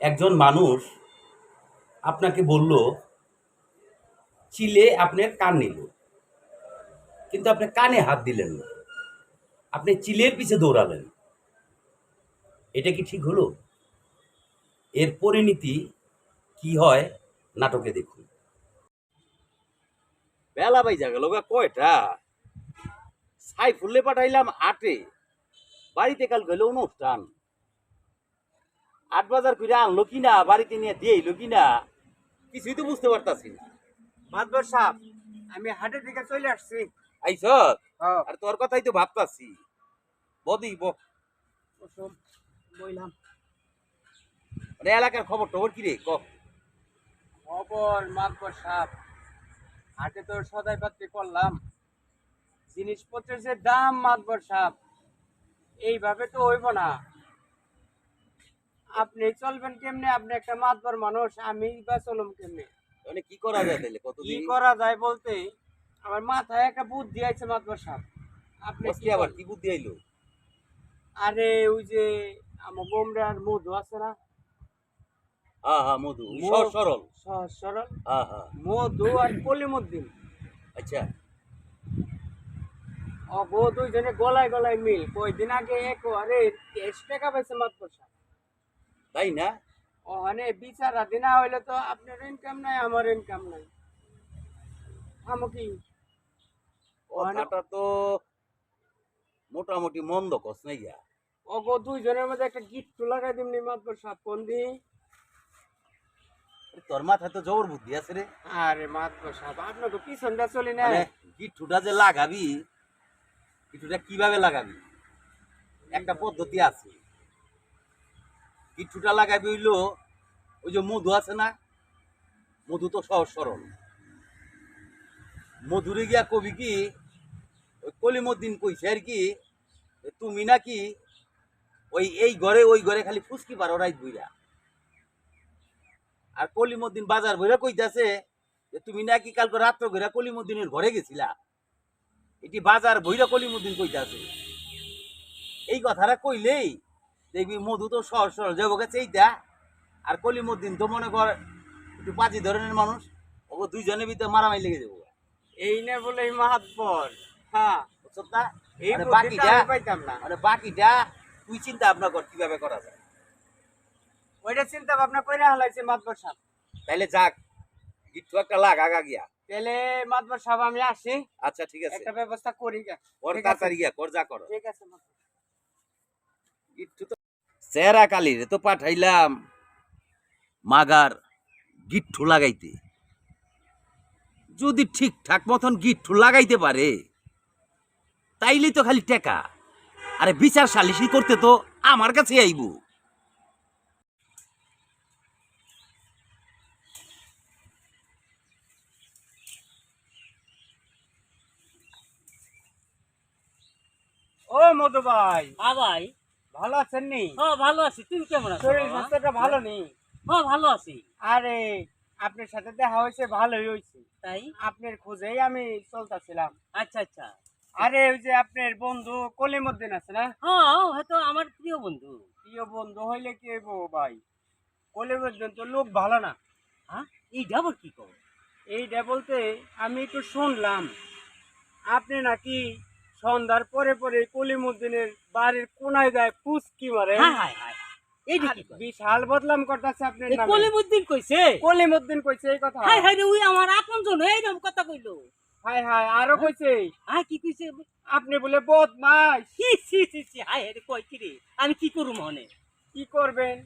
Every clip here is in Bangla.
একজন মানুষ আপনাকে বলল চিলে আপনার কান নিল, কিন্তু আপনি কানে হাত দিলেন না, আপনি চিলের পিছে দৌড়ালেন। এটা কি ঠিক হলো? এর পরিণতি কি হয় নাটকে দেখুন। বেলা বাইজা গেল গা কয়টা? ছাই ফুললে পাঠাইলাম 8-এ, বাড়িতে কাল গেল অনুষ্ঠান। 8 বাজার করে আনলো কিনা, বাড়িতে নিয়ে দিয়ে এলো কিনা, কিছুই তো বুঝতে পারতাছি না। মাতবর সাহেব, আমি হাটের দিকে চলে আসছি। আইস হ্যাঁ, আর তোর কথাই তো ভাবতাছি। বদি কুসুম বইলাম। মানে এলাকার খবর টবর কি রে ক। খবর মাতবর সাহেব, হাটে তো সদাই পাত্রি করলাম, জিনিসপত্রের যে দাম মাতবর সাহেব, এইভাবে তো হইব না। আপনি চলবেন কেমনে? আপনি একটা মাতবর মানুষ, আমি বা চলুম কেমনে? মানে কি করা যায় তাহলে কি কতদিন? করা যায় বলতে, আমার মাথায় একটা বুদ্ধি আছে মাতবর সাহেব। আপনি বসকে কি আবার বলেন? কি বুদ্ধি আইলো? আরে ওই যে আমার গোমরার মধু আছে না, হ্যাঁ হ্যাঁ, মধু সহজ সরল। সহজ সরল হ্যাঁ হ্যাঁ, মধু আর কলিমুদ্দিন, আচ্ছা অগো দুইজনে গলায় গলায় মিল। কয়দিন আগে আরে 23 টাকা পাইছে মাত্র সাহেব। তাই না? ওখানে বিচারা দিনা হইলে তো আপনার ইনকাম নাই, আমার ইনকাম নাই। কি ওখানে কথাটা তো মোটামুটি মন্দ কস নাই গা। অগো দুইজনের মধ্যে একটা গিফট লাগাই দিমনি মাত্র সাহেব, কোন দি? তোর মাথায় তো জবর বুদ্ধি আছে রে। আরে মাত্র সাহেব, আপনার তো পিছনটা চলি না। মানে গিট্টুটা যে লাগাবি, গিট্টুটা কিভাবে লাগাবি একটা পদ্ধতি আছে। গিট্টুটা লাগাবি হইলো, ওই যে মধু আছে না, মধু তো সহজ সরল। মধুরে গিয়া কবি কি, ওই কলিমুদ্দিন কইছে আর কি, তুমি নাকি ওই এই ঘরে ওই ঘরে খালি ফুসকি পারো রাইত বইরা। আর কলিমুদ্দিন বাজার বইরা কইতাছে যে তুমি নাকি কালকে রাত্র ঘরে কলিমুদ্দিনের ঘরে গেছিলা। এটি বাজার বইরা কলিমুদ্দিন কইতাছে। এই কথাটা কইলেই দেখবি মধু তো সহজ সরল যাবো গেছে এইটা। আর কলিমুদ্দিন তো মনে কর একটু পাঁচি ধরনের মানুষ, ও দুইজনের ভিতরে মারামারি লেগে যাবো। এই না বলে মাতবর। হ্যাঁ, বুঝছো না? এই মানে বুদ্ধিটা বাকিটা আমি পাইতাম না। মানে বাকিটা তুই চিন্তা ভাবনা কর কিভাবে করা যায়। ওইটা চিন্তা ভাবনা করে হালাইছে মাতবর সাহেব। তাইলে যাক, গিট্টু একটা লাগ আগা গিয়া। তাহলে মাতবর সাহেব আমি আসি, আচ্ছা ঠিক আছে, একটা ব্যবস্থা করি। কর ঠিক আছে, তাড়াতাড়ি গিয়া কর, যা কর। ঠিক আছে মাতবর। গিট্টু তো চেহারা কালিরে তো পাঠাইলাম মাগার গিট্টু লাগাইতে। যদি ঠিকঠাক মতন গিট্টু লাগাইতে পারে তাইলে তো খালি টেকা। আরে বিচার সালিশি করতে তো আমার কাছে আইব। ও মধু ভাই, হ্যাঁ ভাই। ভালো আছেন নি? হ্যাঁ ভালো আছি, তুমি কেমন আছো শরীর বাবা? স্বাস্থ্যটা ভালো নেই? হ্যাঁ ভালো আছি। আরে আপনার সাথে দেখা হয়েছে, ভালোই হয়েছে। তাই? আপনার খোঁজেই আমি চলতেছিলাম। আচ্ছা আচ্ছা। আরে ওই যে আপনার বন্ধু কলিমুদ্দিন আছে না, হ্যাঁ হয়তো আমার প্রিয় বন্ধু। প্রিয় বন্ধু হইলে কি হইব ভাই? কলিমুদ্দিন তো লোক ভালো না। হ্যাঁ, এইটা আবার কি কর? এইটা বলতে আমি একটু শুনলাম আপনি নাকি সন্ধ্যার পরে পরে কলিমুদ্দিনের বাড়ির কোনায় যায় পুচকি মারে। হ্যাঁ হ্যাঁ হ্যাঁ, এইটা কি কর? বিশাল বদনাম করতেছে আপনার এই নামে। কলিমুদ্দিন কইছে? কলিমুদ্দিন কইছে এই কথা? হাই হাই রে, ওই আমার আপন জন এইরকম কথা কইলো। হাই হাই, আরো কইছে হ্যাঁ কি কইছে? আপনি বলে বদমাস। ছি ছি ছি ছি, হাই হাই রে, কই কি রে? আমি কি করু মনে? কি করবেন?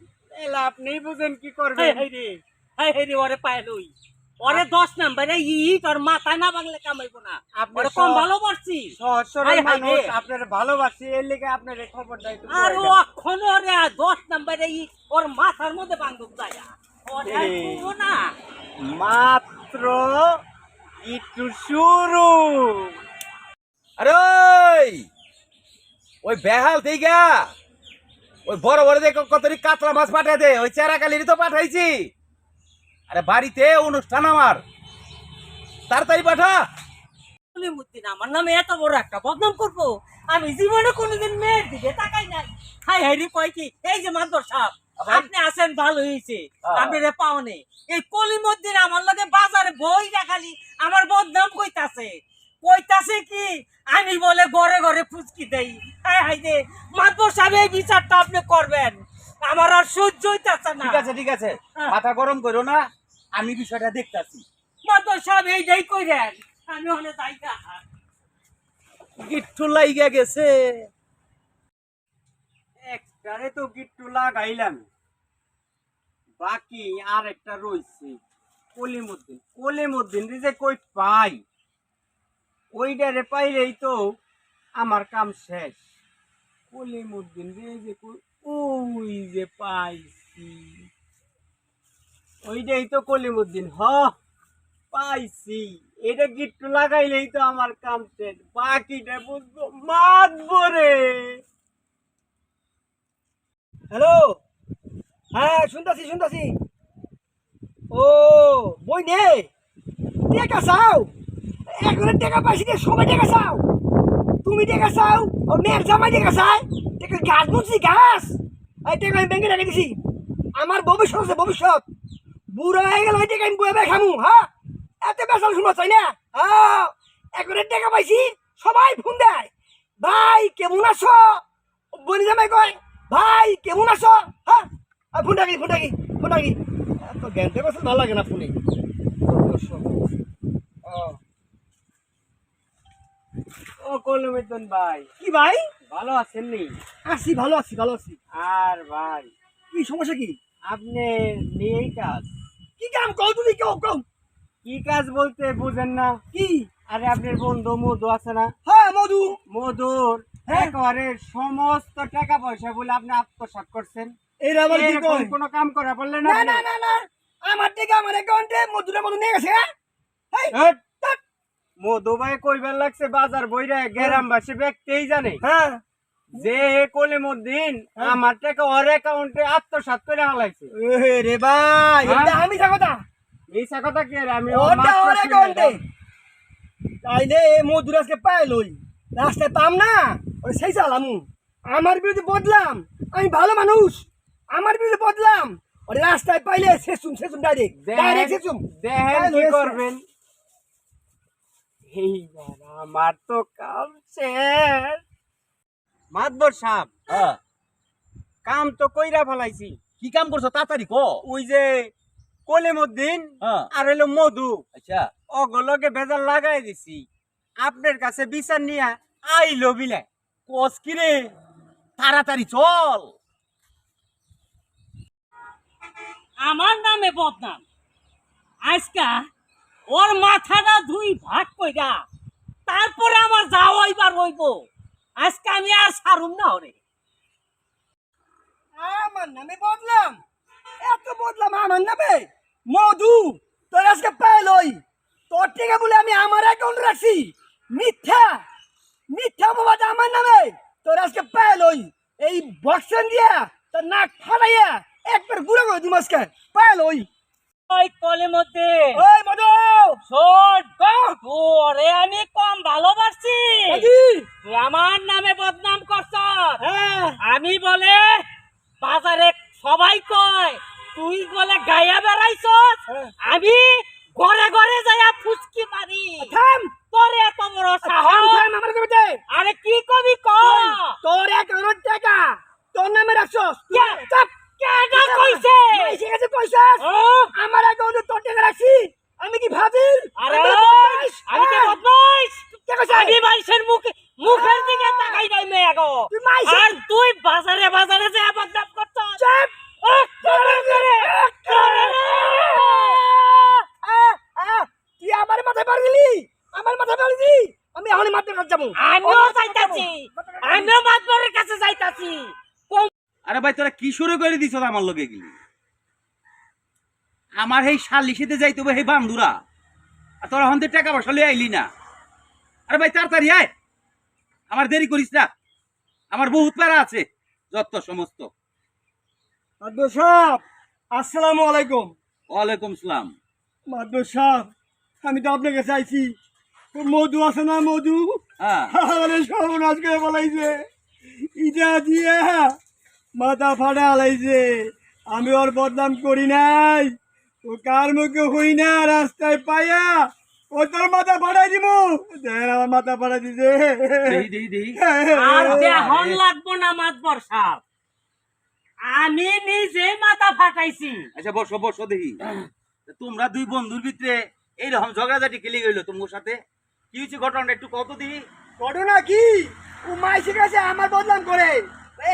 এলা আপনিই বুঝেন কি হাই করবেন। হাই রে, হাই হাই রে, ওরে পায় লই। ওরে 10 নাম্বারে তোর মাথায় না বাগলে কামাইবো না। আপনি ওরে কম ভালো পারছি। সহজ সরল হাই হাই মানুষ, রে। আপনার ভালোবাসি, এর লিগে আপনার এই খবরটা একটু আর কয়ে ও দেন। এখনো রে 10 নাম্বারে ওর মাথার মধ্যে বান্ধব যায়। ওরে আর করবো না। মাত্র একটু শুরু। আরে ওই বেহাল থেকে ওই বড় বড় দেখে কতরি কাতলা মাছ পাঠিয়ে দে, ওই চেহারা কালিরই তো পাঠাইছি। আরে বাড়িতে অনুষ্ঠান আমার, তাড়াতাড়ি পাঠা। কলিমুদ্দিন আমার নামে এত বড় একটা বদনাম করবো? আমি জীবনে কোনোদিন মেয়ের দিকে তাকাই নাই। হাই হাই রে, কয় কি? এই যে মাদর সাহেব, আপনি আছেন ভালো হয়েছে হ্যাঁ। আপনারে পাওনে এই কলিমুদ্দিন আমার লগে বাজারে বই দেখালি আমার বদনাম কইতাছে কি আমি বলে ঘরে ঘরে ফুচকি দেই হাই হাই রে মাতবর সাহেব এই বিচারটা আপনি করবেন আমার আর সহ্য হইতাছে না ঠিক আছে হ্যাঁ। মাথা গরম করো না, আমি বিষয়টা দেখতাছি। মাতবর সাহেব এইটাই কইরেন আমি ওখানে যাই না গিট্টু লাইগা গেছে, একটারে তো গিট্টু লাগাইলাম, বাকি আর একটা রইছে কলিমুদ্দিন রে যে কই পাই, ওইটারে পাইলেই তো আমার কাম শেষ। কলিমুদ্দিন রে যে কই, ওই যে পাইছি, ওইটাই তো কলিমুদ্দিন। পাইছি, এটা গিট্টু লাগাইলেই তো আমার কাম শেষ, বাকিটা বুঝবো মাতবরে। হ্যালো, হ্যাঁ শুনতাছি। ও বই নে টাকা চাও, এখন টাকা পাইছি রে, সবাই টাকা চাও, তুমি টাকা চাও, ও মেয়ের জামাই টাকা চায়, টাকা গাছ বুঝছি গাছ, এই টাকা আমি ব্যাংকে রেখে দিছি, আমার ভবিষ্যৎ আছে, ভবিষ্যৎ বুড়ো হয়ে গেল, ওই টাকা আমি বয়ে খামু, হ্যাঁ এত বেসাল শুনবা চাই না, হ্যাঁ এখন টাকা পাইছি, সবাই ফোন দেয়, ভাই কেমন আছো, বনি জামাই কয় ভাই কেমন আছো, হ্যাঁ ফোনটা কি এত জ্ঞানটা কথা ভালো লাগে না ফোনে। ও কলিমুদ্দিন ভাই, কি ভাই, ভালো আছেন নি? ভালো আছি আর ভাই, কি সমস্যা, কি আপনি নিয়েই কাজ, কি কাম কও, তুমি কও কি কাজ বলতে বুঝেন না? কি, আরে আপনার বন্ধু মধু আছে না, হ্যাঁ মধু, মধুর হ্যাঁ। একেবারে সমস্ত টাকা পয়সা বলে আপনি আত্মসাৎ করছেন। এই আমার কি এরকম কয়, কোনো কাম করা বললেন না না না না আমার টাকা আমার অ্যাকাউন্টে মধুরের মধু নিয়ে গেছে, হ্যাঁ মধু ভাই কইবার লাগছে বাজার বইরা গ্রামবাসী ব্যক্তিই জানে হ্যাঁ যে কলিমুদ্দিন আমার টাকা ওর অ্যাকাউন্টে আত্মসাৎ করে হালাইছে। রে ভাই হ্যাঁ? এটা আমি কথা, মিছা কথা কি? আমি ওর ওটা মাত্র ওর শুনে অ্যাকাউন্টে, এলাম। তাইলে মধুর আজকে পাই লই, রাস্তায় পাম না ওই সেই চালামু, আমার বিরুদ্ধে বদলাম, আমি ভালো মানুষ, আমার বিরুদ্ধে বদলাম, ওরে রাস্তায় পাইলে শেষুম ডাইরেক্ট শেষুম, দেখেন কি করবেন। এইবার আমার তো কাম শেষ। মাতবর সাহেব, হ্যাঁ, কাম তো কইরা ফেলাইছি। কি কাম করছো তাড়াতাড়ি ক। ওই যে কলিমুদ্দিন হ্যাঁ, আর হলো মধু, আচ্ছা ওগুলোকে বেজার লাগাই দিছি, আপনার কাছে বিচার নিয়ে আইলো বিলাই। কস কি রে, তাড়াতাড়ি চল। আমার নামে বদনাম আজকা ওর মাথাটা দুই ভাগ কইরা তারপরে আমার যাওয়াইবার হইব আজকে আমি আর ছাড়ুম না ওরে আমার নামে বদলাম, এত বদলাম আমার নামে, মধু তোর আজকে পাই লই, তোর থেকে বলে আমি আমার অ্যাকাউন্ট রাখছি, মিথ্যা বাবা আমার নামে, তোর আজকে পাই লই, এই বক্সেন দিয়া তোর নাক ফালাইয়া একবার গুঁড়ো করে দিম আজকে, পাই লই। ওই কলিমুদ্দিন ওই মধু, শোন তোরে আমি কম ভালোবাসি মধু, তুই আমার নামে বদনাম করছ হ্যাঁ আমি বলে বাজারে সবাই কয় তুই বলে গায়া বেড়াইছ হ্যাঁ। আমি ঘরে ঘরে যাইয়া ফুচকি মারি থাম তোর এত বড় থাম সাহস থাম আমার নামে দে, আরে কি কবি ক তোর অ্যাকাউন্ট টাকা তোর নামে রাখছস, কে- চাপ কেডা কইছে মাইসে গেছে কইছস, ও, আমার অ্যাকাউন্টে তোর টাকা রাখছি, আমি কি ভাবিল, আরে আমি বদমাইশ? আমি কি হ্যাঁ। বদমাইশ কে কইছে? আমি মানুষের মুখের দিকে তাকাই নাই মেয়ে গো তুই মাইসে- আর তুই বাজারে বাজারে যে বদনাম করছ চাপ! তুই আমার মাথায় পার দিলি, আমার মাথায় পার দিলি, আমি এখন মাথায় কাজ যাবো, আমিও যাইতাছি আমিও মাতবরের কাছে যাইতাছি আরে ভাই তোরা কি শুরু করে দিছ আমার লগে গেলি, আমার এই শালিশিতে যাইতে হবে এই বান্ধুরা, আর তোরা হন্তে টাকা পয়সা লিয়ে আইলি না। আরে ভাই তাড়াতাড়ি আয়, আমার দেরি করিস না, আমার বহুত প্যারা আছে যত সমস্ত। মাদবর সাহেব আসসালামু আলাইকুম। ওয়ালাইকুম সালাম। মাদবর সাহেব আমি তো আপনার কাছে আইছি, মধু আছে না, মধু হ্যাঁ, আমাদের সর্বনাশ করে বলাইছে, ইটা দিয়ে মাথা ফাটা হালাইছে, আমি ওর বদনাম করি নাই, ও কার মুখে হই না রাস্তায় পাইয়া ও তোর মাথা ফাটাই দিব। দেখ আমার মাথা ফাটাই দিছে। দেহি আর দেহন লাগবো না মাতবর সাহেব, আমি নিজে মাথা ফাটাইছি। আচ্ছা বসো বসো দেখি। তোমরা দুই বন্ধুর ভিতরে এইরকম ঝগড়াঝাটি খেলে গেল তোমার সাথে, কি হয়েছে ঘটনাটা একটু কত দিই। ঘটনা কি? ও মাইসের কাছে আমার বদনাম করে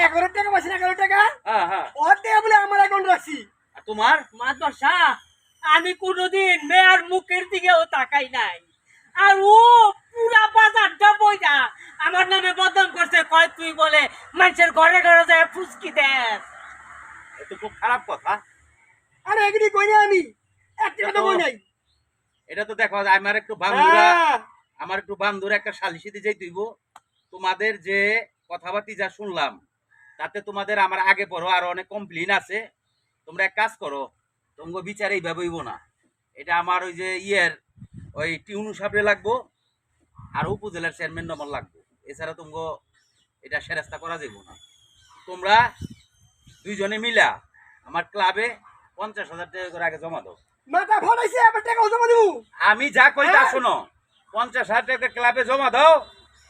11 টাকা পাইছি, 11 টাকা হ্যাঁ হ্যাঁ। ওর টাকা বলে আমার অ্যাকাউন্ট রাখছি। আর তোমার মাতবর সাহেব, আমি কোনোদিন মেয়ের মুখের দিকেও তাকাই নাই, আর ও পুরা বাজারটা বইটা আমার নামে বদনাম করছে, কয় তুই বলে মানুষের ঘরে ঘরে যায় ফুসকি দেস। এটা খুব খারাপ কথা। আরে এগুলি কই না আমি, এক টাকা তো কই নাই। এটা তো দেখো আমার একটু বান্ধুরা, হ্যাঁ। আমার একটু বান্ধুরা একটা সালিশিতে যাই তুইব। তোমাদের যে কথাবার্তি যা শুনলাম তাতে তোমাদের আমার আগে পড়ো আরো অনেক কমপ্লেন আছে। তোমরা এক কাজ করো, তোমাকে বিচার এইভাবে হইব না। এটা আমার ওই যে ওই টিউনু সাহেবরে লাগবো আর উপজেলার চেয়ারম্যান নম্বর লাগবো। এছাড়া তোমাকে এটা সেরাস্তা করা যাব না। তোমরা দুইজনে মিলা আমার ক্লাবে 50,000 টাকা করে আগে জমা দাও। মাথা ফাটাইছে, আবার টাকা জমা দিব। আমি যা কই তা শোনো, 50,000 টাকা ক্লাবে জমা দাও।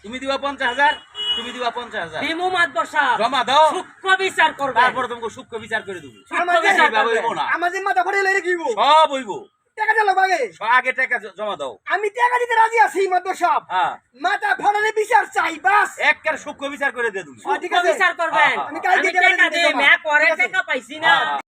তুমি দিবা 50,000, তুমি দিবা 50,000, দিমু মাতবর সাহেব, জমা দাও। সূক্ষ্ম বিচার করবে। তারপরে তোমাকে সূক্ষ্ম বিচার করে দেবো। আমার যে এইভাবে হইব না, আমার যে মাথা ফাটাইলে এটা কি হইব? সব হইব। টাকা দিলো আগে। আগে টাকা জমা দাও। আমি টাকা দিতে রাজি আছি মাত্র সব। হ্যাঁ, মাথা ফাটালে বিচার চাই বাস। একের সূক্ষ্ম বিচার করে দে তুমি। ঠিক সূক্ষ্ম আছে। বিচার করবেন। হ্যাঁ, আমি কালকে আমি টাকা দিই, টাকা ম্যা করে ঠিক আছে। টাকা পাইছি না। হ্যাঁ।